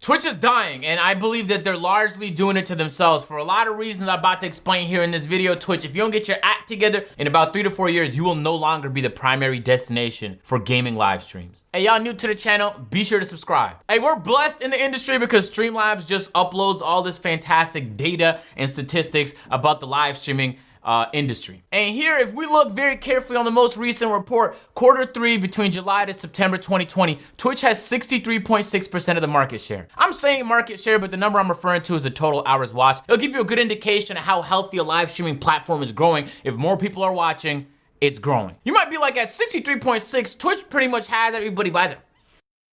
Twitch is dying, and I believe that they're largely doing it to themselves for a lot of reasons I'm about to explain here in this video. Twitch, if you don't get your act together, in about 3 to 4 years, you will no longer be the primary destination for gaming live streams. Hey, y'all new to the channel, be sure to subscribe. Hey, we're blessed in the industry because Streamlabs just uploads all this fantastic data and statistics about the live streaming industry. And here, if we look very carefully on the most recent report, Q3 between July to September 2020, Twitch has 63.6% of the market share. I'm saying market share, but the number I'm referring to is the total hours watched. It'll give you a good indication of how healthy a live streaming platform is growing. If more people are watching, it's growing. You might be like, at 63.6, Twitch pretty much has everybody by the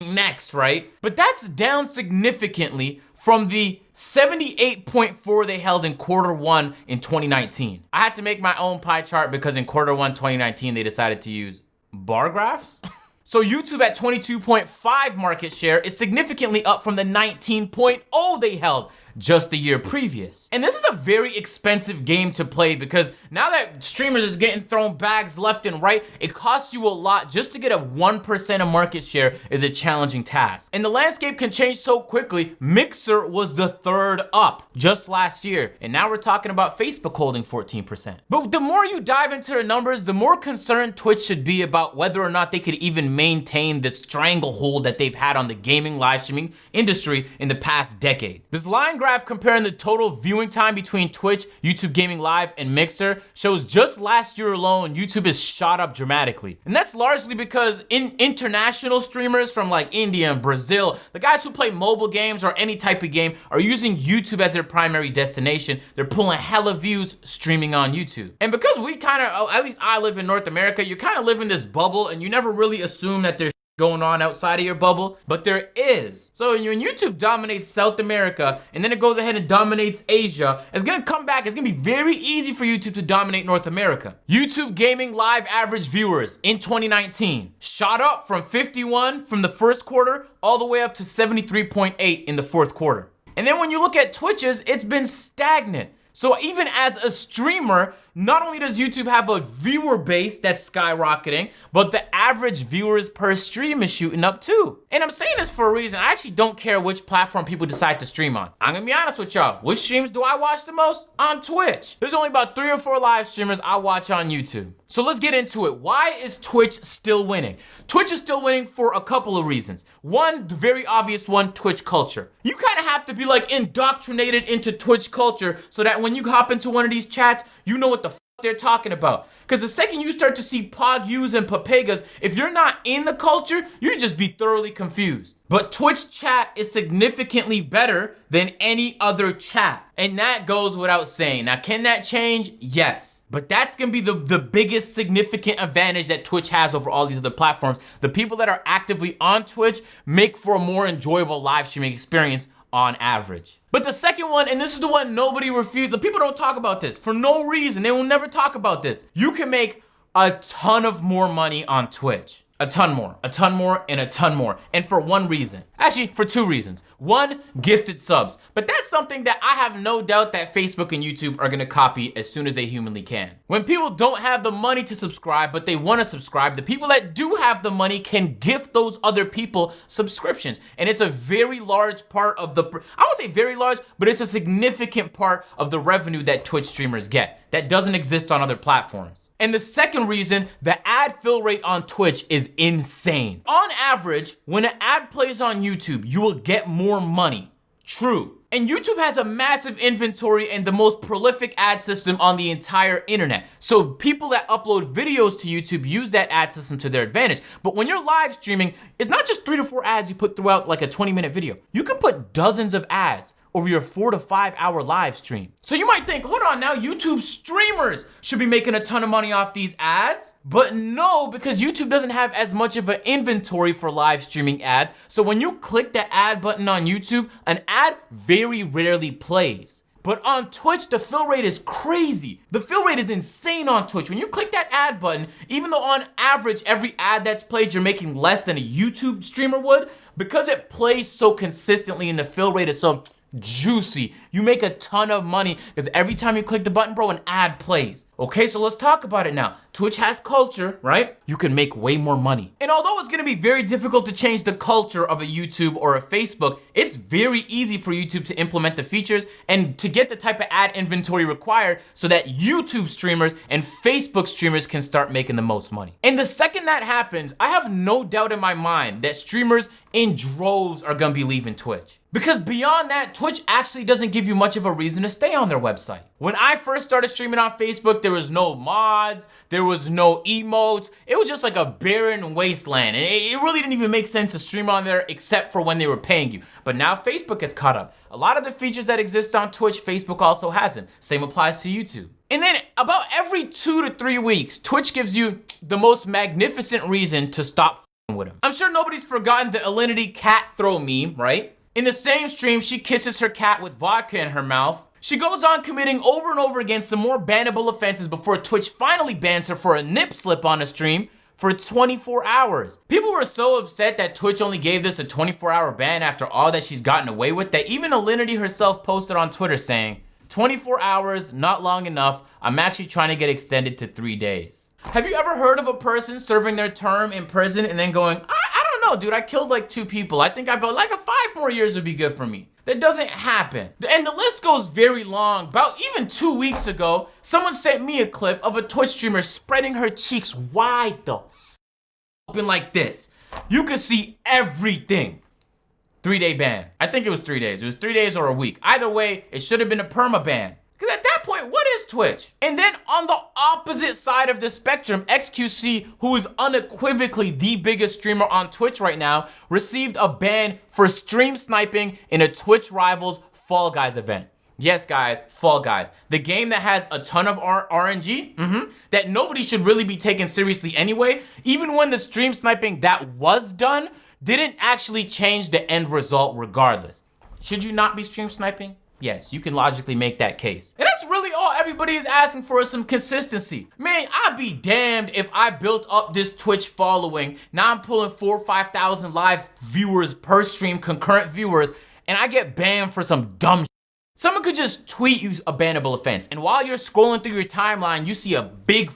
next, right? But that's down significantly from the 78.4 they held in Q1 in 2019. I had to make my own pie chart because in Q1 2019 they decided to use bar graphs. So YouTube at 22.5 market share is significantly up from the 19.0 they held just the year previous. And this is a very expensive game to play because now that streamers is getting thrown bags left and right, it costs you a lot. Just to get a 1% of market share is a challenging task. And the landscape can change so quickly. Mixer was the third up just last year. And now we're talking about Facebook holding 14%. But the more you dive into the numbers, the more concerned Twitch should be about whether or not they could even maintain the stranglehold that they've had on the gaming live streaming industry in the past decade. This line graph comparing the total viewing time between Twitch, YouTube Gaming Live, and Mixer shows just last year alone, YouTube has shot up dramatically. And that's largely because international streamers from like India and Brazil, the guys who play mobile games or any type of game, are using YouTube as their primary destination. They're pulling hella views streaming on YouTube. And because we kind of, at least I live in North America, you kind of live in this bubble and you never really assume that there's going on outside of your bubble, but there is. So when YouTube dominates South America and then it goes ahead and dominates Asia, it's gonna come back. It's gonna be very easy for YouTube to dominate North America. YouTube Gaming Live average viewers in 2019 shot up from 51 from the first quarter all the way up to 73.8 in the fourth quarter. And then when you look at Twitch's, it's been stagnant. So even as a streamer, not only does YouTube have a viewer base that's skyrocketing, but the average viewers per stream is shooting up too. And I'm saying this for a reason. I actually don't care which platform people decide to stream on. I'm gonna be honest with y'all. Which streams do I watch the most? On Twitch. There's only about 3 or 4 live streamers I watch on YouTube. So let's get into it. Why is Twitch still winning? Twitch is still winning for a couple of reasons. One, the very obvious one, Twitch culture. You kind of have to be like indoctrinated into Twitch culture so that when you hop into one of these chats, you know what the they're talking about. Because the second you start to see Pog-Us and Papegas, if you're not in the culture, you just be thoroughly confused. But Twitch chat is significantly better than any other chat. And that goes without saying. Now, can that change? Yes. But that's gonna be the biggest significant advantage that Twitch has over all these other platforms. The people that are actively on Twitch make for a more enjoyable live streaming experience on average. But the second one, and this is the one nobody refused, the people don't talk about this for no reason. They will never talk about this. You can make a ton of more money on Twitch. A ton more, and a ton more. And for one reason. Actually, for 2 reasons. One, gifted subs. But that's something that I have no doubt that Facebook and YouTube are gonna copy as soon as they humanly can. When people don't have the money to subscribe, but they wanna subscribe, the people that do have the money can gift those other people subscriptions. And it's a very large part of the, I won't say very large, but it's a significant part of the revenue that Twitch streamers get. That doesn't exist on other platforms. And the second reason, the ad fill rate on Twitch is insane. On average, when an ad plays on YouTube, you will get more money. True. And YouTube has a massive inventory and the most prolific ad system on the entire internet. So people that upload videos to YouTube use that ad system to their advantage. But when you're live streaming, it's not just 3 to 4 ads you put throughout like a 20-minute video. You can put dozens of ads over your 4 to 5 hour live stream. So you might think, hold on now, YouTube streamers should be making a ton of money off these ads. But no, because YouTube doesn't have as much of an inventory for live streaming ads. So when you click the ad button on YouTube, an ad very rarely plays. But on Twitch, the fill rate is crazy. The fill rate is insane on Twitch. When you click that ad button, even though on average, every ad that's played, you're making less than a YouTube streamer would, because it plays so consistently and the fill rate is so juicy. You make a ton of money because every time you click the button, bro, an ad plays. Okay, so let's talk about it now. Twitch has culture, right? You can make way more money. And although it's gonna be very difficult to change the culture of a YouTube or a Facebook, it's very easy for YouTube to implement the features and to get the type of ad inventory required so that YouTube streamers and Facebook streamers can start making the most money. And the second that happens, I have no doubt in my mind that streamers in droves are gonna be leaving Twitch. Because beyond that, Twitch actually doesn't give you much of a reason to stay on their website. When I first started streaming on Facebook, there was no mods, there was no emotes. It was just like a barren wasteland. And it really didn't even make sense to stream on there except for when they were paying you. But now Facebook has caught up. A lot of the features that exist on Twitch, Facebook also has them. Same applies to YouTube. And then about every 2 to 3 weeks, Twitch gives you the most magnificent reason to stop with them. I'm sure nobody's forgotten the Alinity cat throw meme, right? In the same stream, she kisses her cat with vodka in her mouth. She goes on committing over and over again some more bannable offenses before Twitch finally bans her for a nip slip on a stream for 24 hours. People were so upset that Twitch only gave this a 24-hour ban after all that she's gotten away with that even Alinity herself posted on Twitter saying, 24 hours, not long enough. I'm actually trying to get extended to 3 days. Have you ever heard of a person serving their term in prison and then going, I don't know, dude, I killed like 2 people. I think about like 5 more years would be good for me. That doesn't happen. And the list goes very long. About even 2 weeks ago, someone sent me a clip of a Twitch streamer spreading her cheeks wide the open like this. You could see everything. 3-day ban. I think it was 3 days. It was 3 days or a week. Either way, it should have been a perma ban. Because at that point, what is Twitch? And then on the opposite side of the spectrum, XQC, who is unequivocally the biggest streamer on Twitch right now, received a ban for stream sniping in a Twitch Rivals Fall Guys event. Yes, guys, Fall Guys. The game that has a ton of RNG, that nobody should really be taken seriously anyway, even when the stream sniping that was done didn't actually change the end result regardless. Should you not be stream sniping? Yes, you can logically make that case. And that's really all everybody is asking for, is some consistency. Man, I'd be damned if I built up this Twitch following. Now I'm pulling 4,000 or 5,000 live viewers per stream, concurrent viewers, and I get banned for some dumb shit. Someone could just tweet you a bannable offense, and while you're scrolling through your timeline, you see a big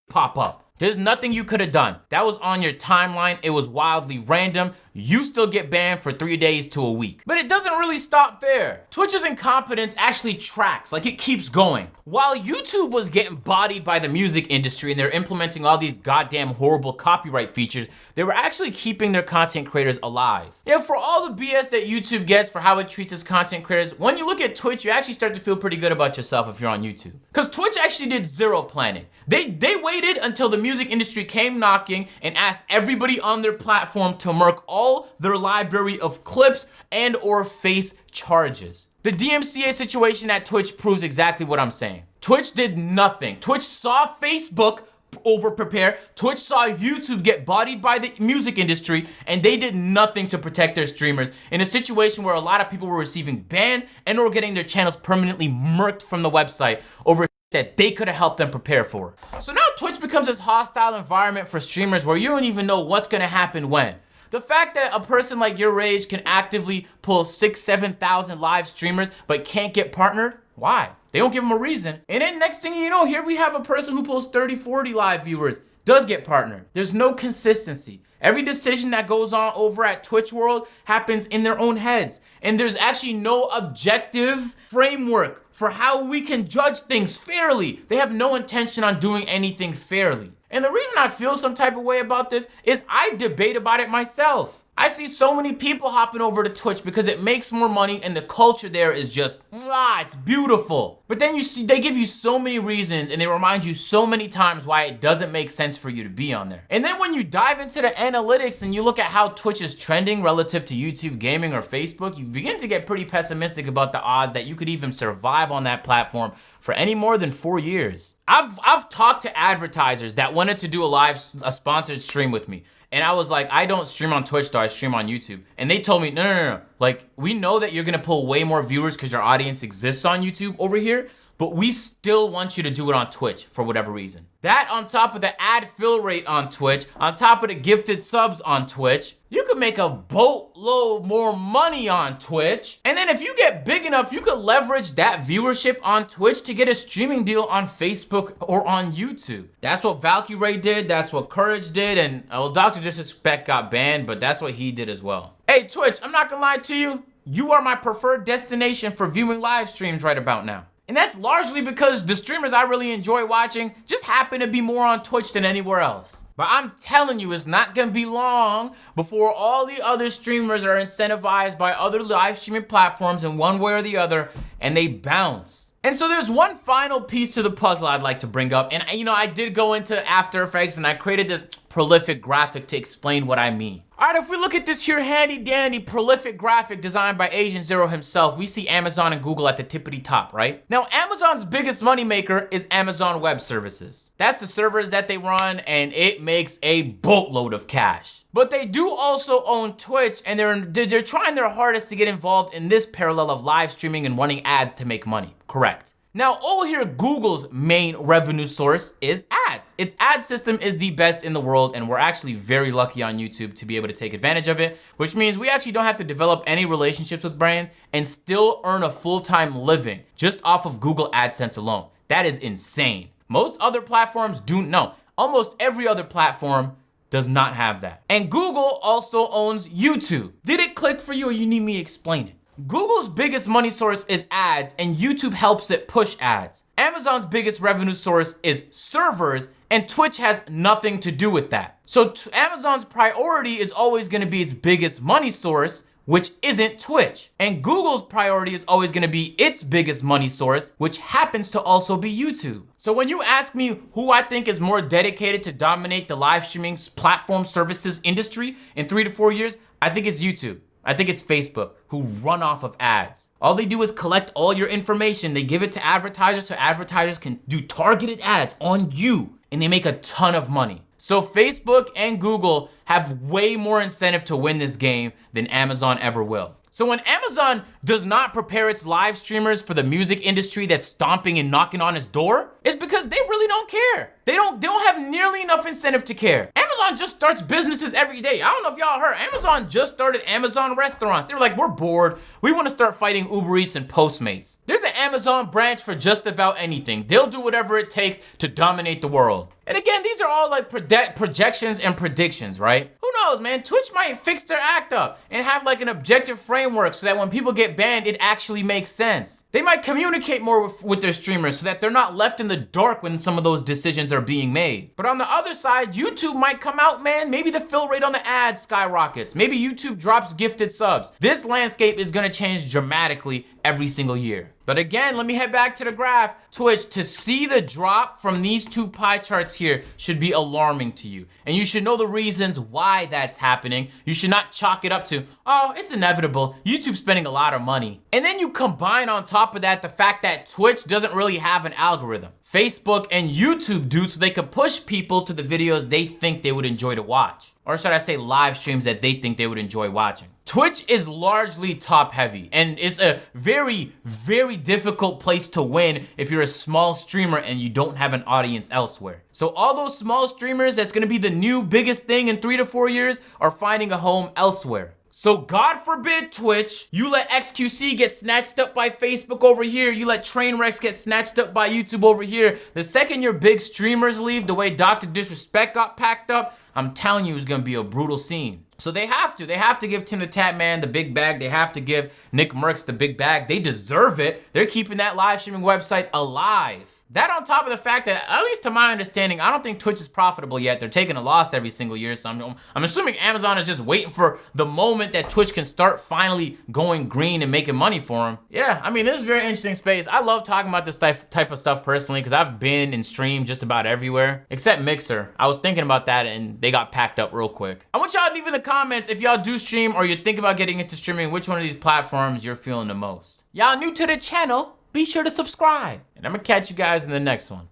pop up. There's nothing you could have done. That was on your timeline. It was wildly random. You still get banned for 3 days to a week. But it doesn't really stop there. Twitch's incompetence actually tracks, like it keeps going. While YouTube was getting bodied by the music industry and they're implementing all these goddamn horrible copyright features, they were actually keeping their content creators alive. Yeah, for all the BS that YouTube gets for how it treats its content creators, when you look at Twitch, you actually start to feel pretty good about yourself if you're on YouTube. Because Twitch actually did zero planning. They waited until the music industry came knocking and asked everybody on their platform to mark all their library of clips and or face charges. The DMCA situation at Twitch proves exactly what I'm saying. Twitch did nothing. Twitch saw Facebook over prepare. Twitch saw YouTube get bodied by the music industry, and they did nothing to protect their streamers in a situation where a lot of people were receiving bans and were getting their channels permanently murked from the website over that they could have helped them prepare for. So now Twitch becomes this hostile environment for streamers where you don't even know what's gonna happen when. The fact that a person like your age can actively pull 6,000-7,000 live streamers but can't get partnered, why? They don't give them a reason. And then next thing you know, here we have a person who pulls 30-40 live viewers, does get partnered. There's no consistency. Every decision that goes on over at Twitch World happens in their own heads. And there's actually no objective framework for how we can judge things fairly. They have no intention on doing anything fairly. And the reason I feel some type of way about this is I debate about it myself. I see so many people hopping over to Twitch because it makes more money and the culture there is just, it's beautiful. But then you see, they give you so many reasons and they remind you so many times why it doesn't make sense for you to be on there. And then when you dive into the analytics and you look at how Twitch is trending relative to YouTube gaming or Facebook, you begin to get pretty pessimistic about the odds that you could even survive on that platform for any more than 4 years. I've talked to advertisers that wanted to do a sponsored stream with me. And I was like, I don't stream on Twitch though, I stream on YouTube. And they told me, no. Like, we know that you're gonna pull way more viewers because your audience exists on YouTube over here, but we still want you to do it on Twitch for whatever reason. That on top of the ad fill rate on Twitch, on top of the gifted subs on Twitch, you could make a boatload more money on Twitch. And then if you get big enough, you could leverage that viewership on Twitch to get a streaming deal on Facebook or on YouTube. That's what Valkyrie did, that's what Courage did, and well, Dr. Disrespect got banned, but that's what he did as well. Hey Twitch, I'm not gonna lie to you, you are my preferred destination for viewing live streams right about now. And that's largely because the streamers I really enjoy watching just happen to be more on Twitch than anywhere else. But I'm telling you, it's not gonna be long before all the other streamers are incentivized by other live streaming platforms in one way or the other, and they bounce. And so there's one final piece to the puzzle I'd like to bring up. And you know, I did go into After Effects and I created this prolific graphic to explain what I mean. All right, if we look at this here handy dandy prolific graphic designed by Agent Zero himself, we see Amazon and Google at the tippity top, right? Now, Amazon's biggest moneymaker is Amazon Web Services. That's the servers that they run, and it makes a boatload of cash. But they do also own Twitch, and they're trying their hardest to get involved in this parallel of live streaming and running ads to make money. Correct. Now, over here, Google's main revenue source is ads. Its ad system is the best in the world, and we're actually very lucky on YouTube to be able to take advantage of it, which means we actually don't have to develop any relationships with brands and still earn a full-time living just off of Google AdSense alone. That is insane. Most other platforms do know. Almost every other platform does not have that. And Google also owns YouTube. Did it click for you, or you need me to explain it? Google's biggest money source is ads, and YouTube helps it push ads. Amazon's biggest revenue source is servers, and Twitch has nothing to do with that. So Amazon's priority is always gonna be its biggest money source, which isn't Twitch. And Google's priority is always gonna be its biggest money source, which happens to also be YouTube. So when you ask me who I think is more dedicated to dominate the live streaming platform services industry in 3 to 4 years, I think it's YouTube. I think it's Facebook, who run off of ads. All they do is collect all your information. They give it to advertisers so advertisers can do targeted ads on you, and they make a ton of money. So Facebook and Google have way more incentive to win this game than Amazon ever will. So when Amazon does not prepare its live streamers for the music industry that's stomping and knocking on its door, it's because they really don't care. They don't have nearly enough incentive to care. Amazon just starts businesses every day. I don't know if y'all heard, Amazon just started Amazon restaurants. They were like, we're bored. We want to start fighting Uber Eats and Postmates. There's an Amazon branch for just about anything. They'll do whatever it takes to dominate the world. And again, these are all like projections and predictions, right? Who knows, man? Twitch might fix their act up and have like an objective framework so that when people get banned, it actually makes sense. They might communicate more with their streamers so that they're not left in the dark when some of those decisions are being made. But on the other side, YouTube might come out, man. Maybe the fill rate on the ads skyrockets. Maybe YouTube drops gifted subs. This landscape is gonna change dramatically every single year. But again, let me head back to the graph. Twitch, to see the drop from these two pie charts here should be alarming to you. And you should know the reasons why that's happening. You should not chalk it up to, oh, it's inevitable. YouTube's spending a lot of money. And then you combine on top of that the fact that Twitch doesn't really have an algorithm. Facebook and YouTube do, so they could push people to the videos they think they would enjoy to watch. Or should I say live streams that they think they would enjoy watching. Twitch is largely top heavy, and it's a very, very difficult place to win if you're a small streamer and you don't have an audience elsewhere. So all those small streamers that's gonna be the new biggest thing in 3 to 4 years are finding a home elsewhere. So God forbid, Twitch, you let XQC get snatched up by Facebook over here, you let Trainwrecks get snatched up by YouTube over here. The second your big streamers leave, the way Dr. Disrespect got packed up, I'm telling you it's gonna be a brutal scene. So they have to give Tim the Tap Man the big bag. They have to give Nick Merckx the big bag. They deserve it. They're keeping that live streaming website alive. That on top of the fact that, at least to my understanding, I don't think Twitch is profitable yet. They're taking a loss every single year. So I'm assuming Amazon is just waiting for the moment that Twitch can start finally going green and making money for them. Yeah, I mean, this is a very interesting space. I love talking about this type of stuff personally because I've been and streamed just about everywhere, except Mixer. I was thinking about that and they got packed up real quick. I want y'all to leave in the comments if y'all do stream or you think about getting into streaming, which one of these platforms you're feeling the most. Y'all new to the channel, be sure to subscribe. And I'm gonna catch you guys in the next one.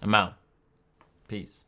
I'm out. Peace.